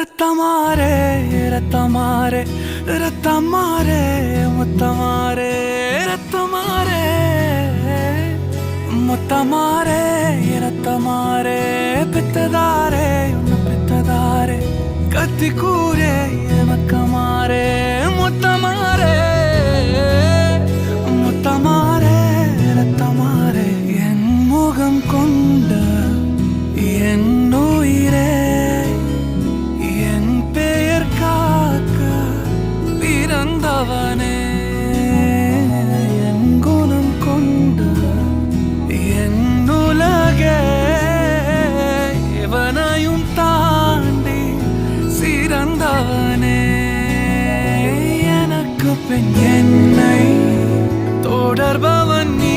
ரத்தமாரே ரத்தமாரே ரத்தமாரே முத்தமாரே ரத்தமாரே முத்தமாரே ரத்தமாரே பித்ததாரே உன்னை பித்ததாரே கத்தி கூரே மக்கமாரே முத்தமாரே முத்தமாரே ரத்தமாரே என் முகம் கொண்ட என் உயிரே பிறந்தவனே என் குணம் கொண்டு என் உலகே இவனையும் தாண்டி சிறந்தவனே எனக்கு பின் என்னை தொடர்பவன் நீ